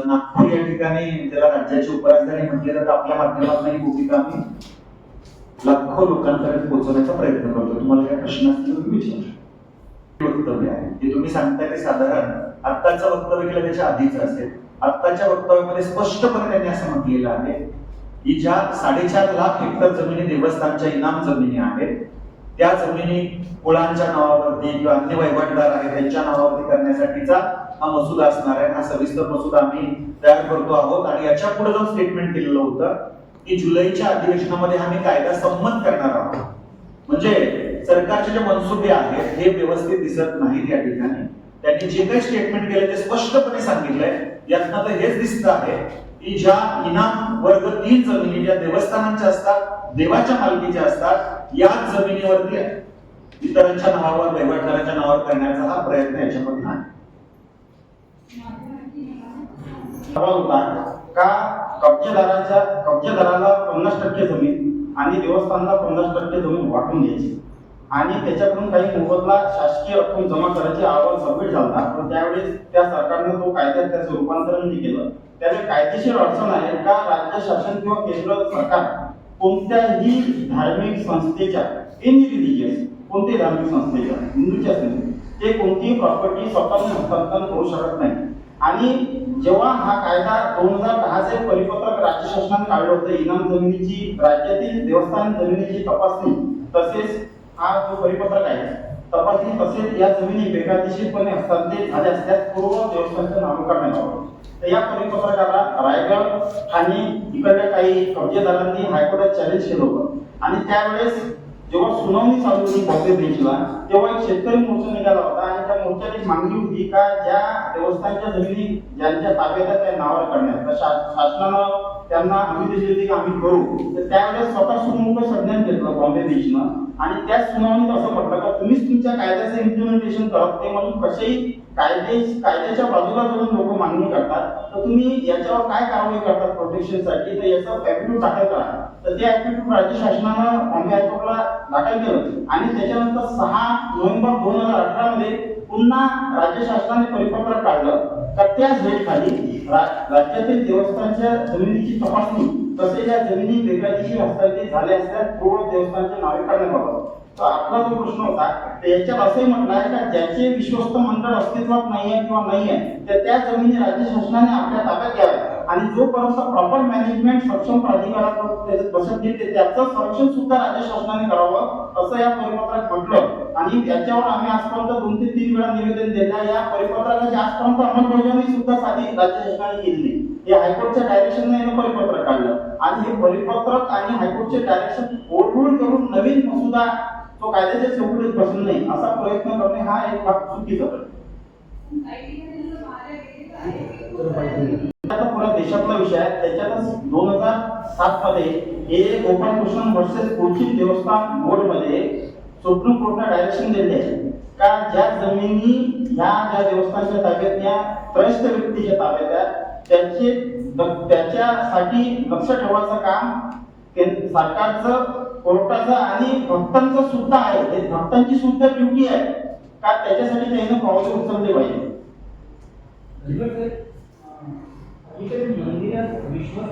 नागपूर या ठिकाणी त्याला राज्याची उपराजधानी म्हटले तर आपल्या माध्यमातून ही भूमिका आम्ही लाखो लोकांपर्यंत पोहोचवण्याचा प्रयत्न करतो. तुम्हाला काय प्रश्न असतील तर तुम्ही विचारू. वक्तव्य आहे ते तुम्ही सांगताय ते साधारण आत्ताचं वक्तव्य केलं त्याच्या आधीच असेल. आत्ताच्या वक्तव्यामध्ये स्पष्टपणे त्यांनी असं म्हटलेलं आहे की ज्या 4.5 लाख हेक्टर जमिनी देवस्थानच्या इनाम जमिनी आहेत त्या जमिनी कुळांच्या नावावरती किंवा अन्य वहिवाटदार आहेत त्यांच्या नावावरती करण्यासाठीचा हा मसुदा असणार आहे. हा सविस्तर मसुदा आम्ही तयार करतो आहोत आणि याच्या पुढे जाऊन स्टेटमेंट केलेलं होतं की जुलैच्या अधिवेशनामध्ये आम्ही कायदा संमत करणार आहोत. म्हणजे सरकारचे जे मनसुबे आहेत हे व्यवस्थित दिसत नाहीत या ठिकाणी. त्यांनी जे काही स्टेटमेंट केले ते स्पष्टपणे सांगितलंय. यातनं तर हेच दिसत आहे की ज्या इनाम वर्ग 3 जमिनी ज्या देवस्थानांच्या असतात देवाच्या मालकीच्या असतात या जमिनीवरती इतरांच्या नावावर वहिवाटदारांच्या नावावर करण्याचा हा प्रयत्न याच्यामध्ये आहे. होता का कब्जेदाराला 50% जमीन आणि देवस्थानला 50% जमीन वाटून द्यायची आणि त्याच्याकडून काही मोबदला शासकीय रक्कम जमा करायची अहवाल सबमिट झाला. पण त्यावेळेस त्या सरकारने तो कायद्यात त्याचं रूपांतरण केलं. त्याने कायदेशीर अडचण आहे का राज्य शासन किंवा केंद्र सरकार कोणत्याही धार्मिक संस्थेच्या एनी रिलीजियस कोणत्याही धार्मिक संस्थेच्या हिंदूच्या ते कोणतीही प्रॉपर्टी स्वतःने हस्तांतरण करू शकत नाही. आणि जेव्हा हा कायदा 2010चे परिपत्रक राज्य शासनाने काढलं होतं इनाम जमिनीची राज्यातील देवस्थान जमिनीची तपासणी तसेच हा जो परिपत्रक आहे तपासणी तसेच या जमिनी बेकायदेशीरपणे हस्तांतरित झाल्या असल्यास पूर्व देवस्थानचं नाव करण्यात आलं. तर या परिपत्रकाला रायगड ठाणे इकडल्या काही कब्जेदारांनी हायकोर्टात चॅलेंज केलं होतं आणि त्यावेळेस जेव्हा सुनावणी चालू होती बॉम्बे बेंचला तेव्हा एक शेतकरी मोर्चा निघाला होता आणि त्या मोर्चात एक मागणी होती का ज्या देवस्थानच्या जमिनी ज्यांच्या ताब्यात आहे त्या नावावर करण्यात तर शासनानं त्यांना हमी दिली होती की आम्ही करू. तर त्यावेळेस स्वतः सुमुख संज्ञान घेतलं बॉम्बे बेंचनं आणि त्या सुनावणीत असं म्हटलं का तुम्हीच तुमच्या कायद्याचं इम्प्लिमेंटेशन करत ते म्हणून कसेही कायद्याच्या बाजूला जाऊन लोक मागणी करतात तर तुम्ही याच्यावर काय कारवाई करतात प्रोटेक्शनसाठी तर याचं ऍप्टिट्यूड दाखल करा. तर ते ऍप्टिट्यूड राज्य शासनानं बॉम्बे हायकोर्टला दाखल केलं आणि त्याच्यानंतर 6 नोव्हेंबर 2018 मध्ये पुन्हा राज्य शासनाने परिपत्रक काढलं तर त्याच डेटखाली राज्यातील देवस्थानच्या जमिनीची तपासणी तसेच या जमिनी बेकायदेशीर हस्तांतरित झाल्या असल्यास पूर्ण देवस्थानचे नावे करण्यात आलं. तर आपला जो प्रश्न होता याच्यात असंही म्हटलं आहे का ज्याचे विश्वस्त मंडळ अस्तित्वात नाही आहे किंवा नाही आहे तर त्या जमिनी राज्य शासनाने आपल्या ताब्यात घ्याव्या आणि जोपर्यंत प्रॉपर मॅनेजमेंट सक्षम प्राधिकरणात त्याच्यात बसत येते त्याचं संरक्षण सुद्धा राज्य शासनाने करावं असं या परिपत्रात म्हटलं. आणि याच्यावर आम्ही आजपर्यंत 2 ते 3 वेळा निवेदन दिलं. या परिपत्रकाची आजपर्यंत अंमलबजावणी सुद्धा साधी राज्य शासनाने केली नाही. हे हायकोर्टच्या डायरेक्शनने हे परिपत्रक काढलं आणि हे परिपत्रक आणि हायकोर्टचे डायरेक्शन ओव्हररूल करून नवीन मसुदा तो कायद्याच्या चौकटीत बसू नये असा प्रयत्न करणे हा एक भाग चुकीचा पुरा देशातला विषय आहे. त्याच्यातच 2007 मध्ये हे गोपालकृष्ण वर्सेस कोचीन देवस्थान बोर्ड मध्ये सुप्रीम कोर्टने डायरेक्शन दिले आहे का ज्या जमिनी ज्या देवस्थानच्या ताब्यात या त्रयस्थ व्यक्तीच्या ताब्यात त्याच्यासाठी लक्ष ठेवायचं काम सरकारचं कोर्टाचं आणि भक्तांचं सुद्धा आहे. हे भक्तांची सुद्धा ड्युटी आहे का त्याच्यासाठी त्याने पावले उचलले पाहिजे. मंदिरात विश्वास